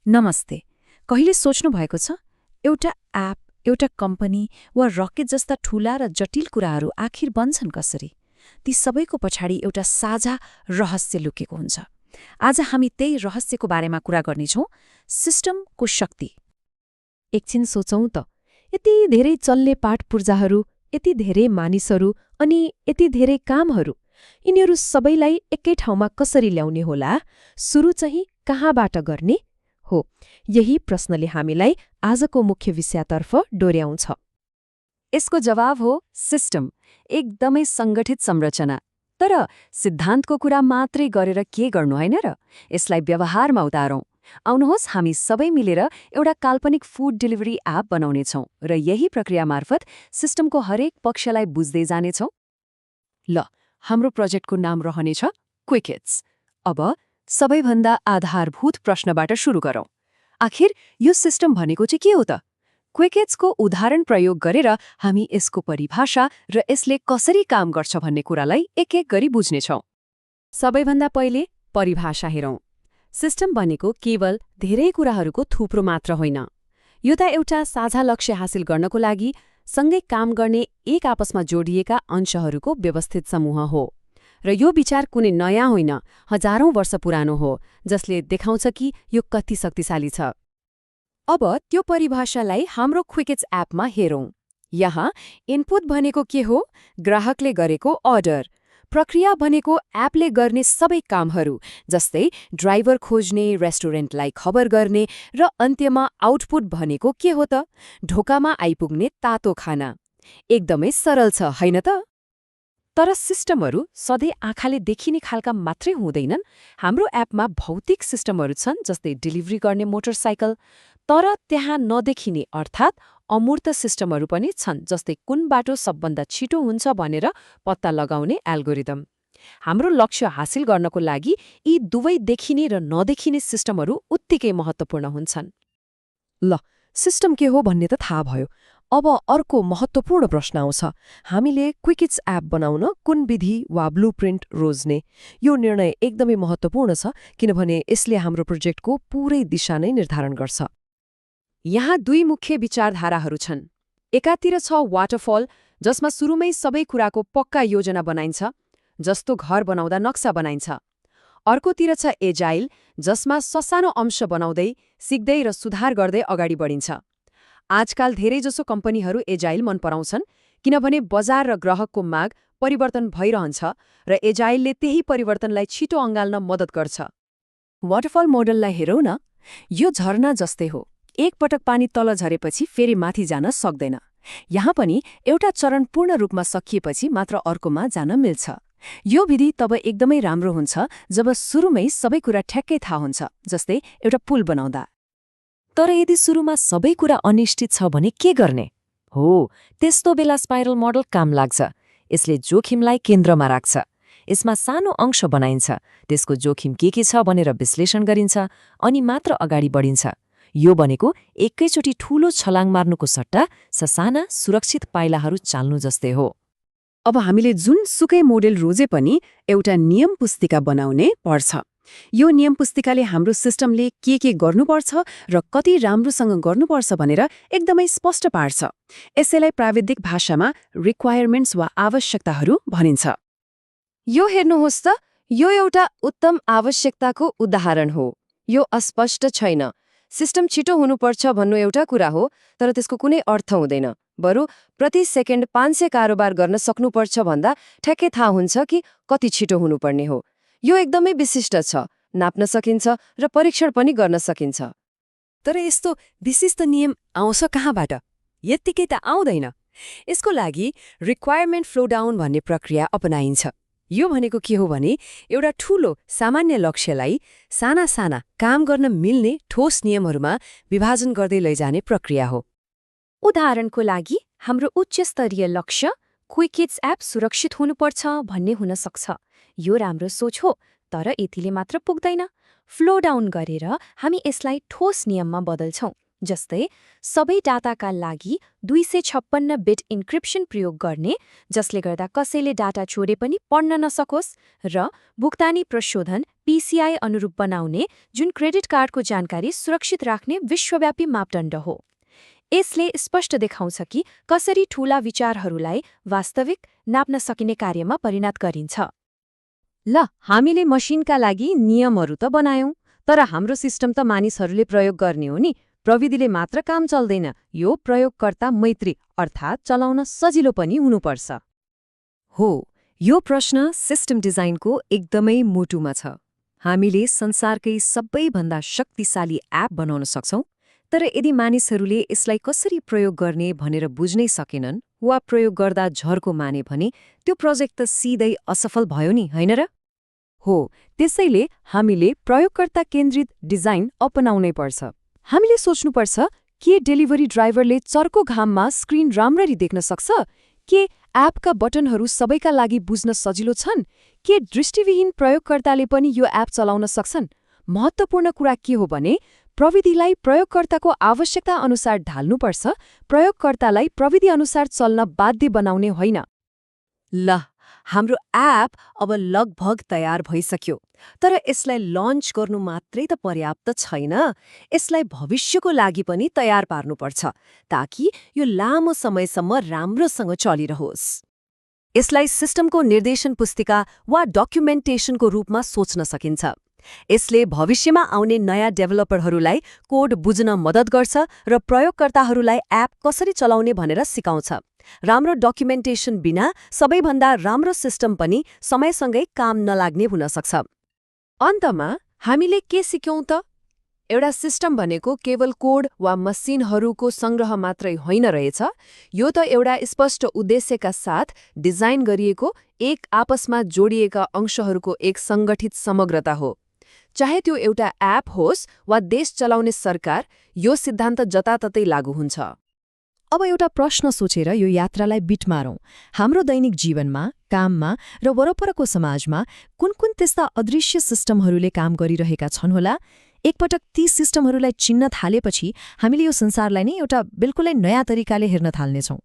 नमस्ते। कहिले सोच्नु भएको छ एउटा एप, एउटा कम्पनी वा रकेट जस्ता ठूला र जटिल कुराहरू आखिर बन्छन् कसरी? ती सबैको पछाडि एउटा साझा रहस्य लुकेको हुन्छ। आज हामी त्यही रहस्यको बारेमा कुरा गर्नेछौँ, सिस्टमको शक्ति। एकछिन सोचौं त, यति धेरै चल्ने पाटपुर्जाहरू, यति धेरै मानिसहरू अनि यति धेरै कामहरू, यिनीहरू सबैलाई एकै ठाउँमा कसरी ल्याउने होला? सुरु चाहिँ कहाँबाट गर्ने? हो, यही प्रश्नले हामीलाई आजको मुख्य विषयतर्फ डोर्याउँछ। यसको जवाब हो सिस्टम, एकदमै सङ्गठित संरचना। तर सिद्धान्तको कुरा मात्रै गरेर के गर्नु होइन र? यसलाई व्यवहारमा उतारौं। आउनुहोस् हामी सबै मिलेर एउटा काल्पनिक फूड डेलिभरी एप बनाउनेछौँ र यही प्रक्रिया मार्फत सिस्टमको हरेक पक्षलाई बुझ्दै जानेछौँ। ल, हाम्रो प्रोजेक्टको नाम रहनेछ क्विक हिट्स। अब सबैभन्दा आधारभूत प्रश्नबाट सुरु गरौँ। आखिर यो सिस्टम भनेको चाहिँ के हो त? क्विक हिट्सको उदाहरण प्रयोग गरेर हामी यसको परिभाषा र यसले कसरी काम गर्छ भन्ने कुरालाई एक एक गरी बुझ्नेछौँ। सबैभन्दा पहिले परिभाषा हेरौँ। सिस्टम भनेको केवल धेरै कुराहरूको थुप्रो मात्र होइन। यो त एउटा साझा लक्ष्य हासिल गर्नको लागि सँगै काम गर्ने एक आपसमा जोडिएका अंशहरूको व्यवस्थित समूह हो। र यो विचार कुनै नयाँ होइन, हजारौं वर्ष पुरानो हो, जसले देखाउँछ कि यो कति शक्तिशाली छ। अब त्यो परिभाषालाई हाम्रो क्विक हिट्स एपमा हेरौँ। यहाँ इनपुट भनेको के हो? ग्राहकले गरेको अर्डर। प्रक्रिया भनेको एपले गर्ने सबै कामहरू, जस्तै ड्राइभर खोज्ने, रेस्टुरेन्टलाई खबर गर्ने, र अन्त्यमा आउटपुट भनेको के हो त? ढोकामा आइपुग्ने तातो खाना। एकदमै सरल छ, होइन त? तर सिस्टमहरू सधैँ आँखाले देखिने खालका मात्रै हुँदैनन्। हाम्रो एपमा भौतिक सिस्टमहरू छन्, जस्तै डेलिभरी गर्ने मोटरसाइकल। तर त्यहाँ नदेखिने अर्थात् अमूर्त सिस्टमहरू पनि छन्, जस्तै कुन बाटो सबभन्दा छिटो हुन्छ भनेर पत्ता लगाउने एल्गोरिदम। हाम्रो लक्ष्य हासिल गर्नको लागि यी दुवै देखिने र नदेखिने सिस्टमहरू उत्तिकै महत्त्वपूर्ण हुन्छन्। ल, सिस्टम के हो भन्ने त थाहा भयो। अब अर्को महत्त्वपूर्ण प्रश्न आउँछ, हामीले क्विक हिट्स एप बनाउन कुन विधि वा ब्लुप्रिन्ट रोज्ने? यो निर्णय एकदमै महत्त्वपूर्ण छ, किनभने यसले हाम्रो प्रोजेक्टको पूरै दिशा नै निर्धारण गर्छ। यहाँ दुई मुख्य विचारधाराहरू छन्। एकातिर छ वाटरफल, जसमा सुरुमै सबै कुराको पक्का योजना बनाइन्छ, जस्तो घर बनाउँदा नक्सा बनाइन्छ। अर्कोतिर छ एजाइल, जसमा ससानो अंश बनाउँदै, सिक्दै र सुधार गर्दै अगाडि बढिन्छ। आजकाल धेरैजसो कम्पनीहरू एजाइल मन पराउँछन्, किनभने बजार र ग्राहकको माग परिवर्तन भइरहन्छ र एजाइलले त्यही परिवर्तनलाई छिटो अँगाल्न मद्दत गर्छ। वाटरफल मोडललाई हेरौँ न। यो झरना जस्तै हो। एक पटक पानी तल झरेपछि फेरि माथि जान सक्दैन। यहाँ पनि एउटा चरण पूर्ण रूपमा सकिएपछि मात्र अर्कोमा जान मिल्छ। यो विधि तब एकदमै राम्रो हुन्छ जब सुरुमै सबै कुरा ठ्याक्कै थाहा हुन्छ, जस्तै एउटा पुल बनाउँदा। तर यदि सुरुमा सबै कुरा अनिश्चित छ भने के गर्ने? हो, त्यस्तो बेला स्पाइरल मोडल काम लाग्छ। यसले जोखिमलाई केन्द्रमा राख्छ। यसमा सानो अंश बनाइन्छ, त्यसको जोखिम के छ भनेर विश्लेषण गरिन्छ, अनि मात्र अगाडि बढिन्छ। यो भनेको एकैचोटि ठूलो छलाङ मार्नुको सट्टा ससाना सुरक्षित पाइलाहरू चाल्नु जस्तै हो। अब हामीले जुन सुकै मोडेल रोजे पनि एउटा नियम पुस्तिका बनाउने पर्छ। यो नियम पुस्तिकाले हाम्रो सिस्टमले के गर्नुपर्छ र कति राम्रोसँग गर्नुपर्छ भनेर एकदमै स्पष्ट पार्छ। यसैलाई प्राविधिक भाषामा रिक्वायरमेन्ट्स वा आवश्यकताहरू भनिन्छ। यो हेर्नुहोस् त, यो एउटा उत्तम आवश्यकताको उदाहरण हो। यो अस्पष्ट छैन। सिस्टम छिटो हुनुपर्छ भन्नु एउटा कुरा हो, तर त्यसको कुनै अर्थ हुँदैन। बरु प्रति सेकेन्ड 500 कारोबार गर्न सक्नुपर्छ भन्दा ठ्याक्कै थाहा हुन्छ कि कति छिटो हुनुपर्ने हो। यो एकदमै विशिष्ट छ, नाप्न सकिन्छ र परीक्षण पनि गर्न सकिन्छ। तर यस्तो विशिष्ट नियम आउँछ कहाँबाट? यत्तिकै त आउँदैन। यसको लागि रिक्वायरमेन्ट फ्लोडाउन भन्ने प्रक्रिया अपनाइन्छ। यो भनेको के हो भने एउटा ठूलो सामान्य लक्ष्यलाई साना साना काम गर्न मिल्ने ठोस नियमहरूमा विभाजन गर्दै लैजाने प्रक्रिया हो। उदाहरणको लागि हाम्रो उच्च स्तरीय लक्ष्य क्विक हिट्स एप सुरक्षित हुनुपर्छ भन्ने हुन सक्छ। यो राम्रो सोच हो, तर यतिले मात्र पुग्दैन। फ्लो डाउन गरेर हामी यसलाई ठोस नियममा बदल्छौँ। जस्तै सबै डाटाका लागि 256 बिट इन्क्रिप्सन प्रयोग गर्ने, जसले गर्दा कसैले डाटा चोरे पनि पढ्न नसकोस्, र भुक्तानी प्रशोधन PCI अनुरूप बनाउने, जुन क्रेडिट कार्डको जानकारी सुरक्षित राख्ने विश्वव्यापी मापदण्ड हो। यसले स्पष्ट देखाउँछ कि कसरी ठूला विचारहरूलाई वास्तविक नाप्न सकिने कार्यमा परिणत गरिन्छ। ल, हामीले मसिनका लागि नियमहरू त बनायौं, तर हाम्रो सिस्टम त मानिसहरूले प्रयोग गर्ने हो नि। प्रविधिले मात्र काम चल्दैन, यो प्रयोगकर्ता मैत्री अर्थात् चलाउन सजिलो पनि हुनुपर्छ। हो, यो प्रश्न सिस्टम डिजाइनको एकदमै मुटुमा छ। हामीले संसारकै सबैभन्दा शक्तिशाली एप बनाउन सक्छौं, तर यदि मानिसहरूले यसलाई कसरी प्रयोग गर्ने भनेर बुझ्नै सकेनन् वा प्रयोग गर्दा झर्को माने भने त्यो प्रोजेक्ट त सिधै असफल भयो नि, होइन र? हो, त्यसैले हामीले प्रयोगकर्ता केन्द्रित डिजाइन अपनाउनै पर्छ। हामीले सोच्नुपर्छ, के डेलिभरी ड्राइभरले चर्को घाममा स्क्रिन राम्ररी देख्न सक्छ? के एपका बटनहरू सबैका लागि बुझ्न सजिलो छन्? के दृष्टिविहीन प्रयोगकर्ताले पनि यो एप चलाउन सक्छन्? महत्त्वपूर्ण कुरा के हो भने प्रविधिलाई प्रयोगकर्ताको आवश्यकता अनुसार ढाल्नुपर्छ, प्रयोगकर्तालाई प्रविधि अनुसार चल्न बाध्य बनाउने होइन। ल, हाम्रो एप अब लगभग तयार भइसक्यो, तर यसलाई लन्च गर्नु मात्रै त पर्याप्त छैन। यसलाई भविष्यको लागि पनि तयार पार्नुपर्छ, ताकि यो लामो समयसम्म राम्रोसँग चलिरहोस्। यसलाई सिस्टमको निर्देशन पुस्तिका वा डकुमेन्टेसनको रूपमा सोच्न सकिन्छ। यसले भविष्यमा आउने नयाँ डेभलपरहरूलाई कोड बुझ्न मद्दत गर्छ र प्रयोगकर्ताहरूलाई एप कसरी चलाउने भनेर सिकाउँछ। राम्रो डकुमेन्टेसन बिना सबैभन्दा राम्रो सिस्टम पनि समयसँगै काम नलाग्ने हुन सक्छ। अन्तमा हामीले के सिक्यौं त? एउटा सिस्टम भनेको केवल कोड वा मसिनहरूको सङ्ग्रह मात्रै होइन रहेछ। यो त एउटा स्पष्ट उद्देश्यका साथ डिजाइन गरिएको, एक आपसमा जोडिएका अंशहरूको एक सङ्गठित समग्रता हो। चाहे त्यो एउटा एप होस् वा देश चलाउने सरकार, यो सिद्धान्त जताततै लागू हुन्छ। अब एउटा प्रश्न सोचेर यो यात्रालाई बिट मारौं। हाम्रो दैनिक जीवनमा, काममा र वरपरको समाजमा कुन त्यस्ता अदृश्य सिस्टमहरूले काम गरिरहेका छन् होला? एकपटक ती सिस्टमहरूलाई चिन्न थालेपछि हामीले यो संसारलाई नै एउटा बिल्कुलै नयाँ तरिकाले हेर्न थाल्नेछौँ।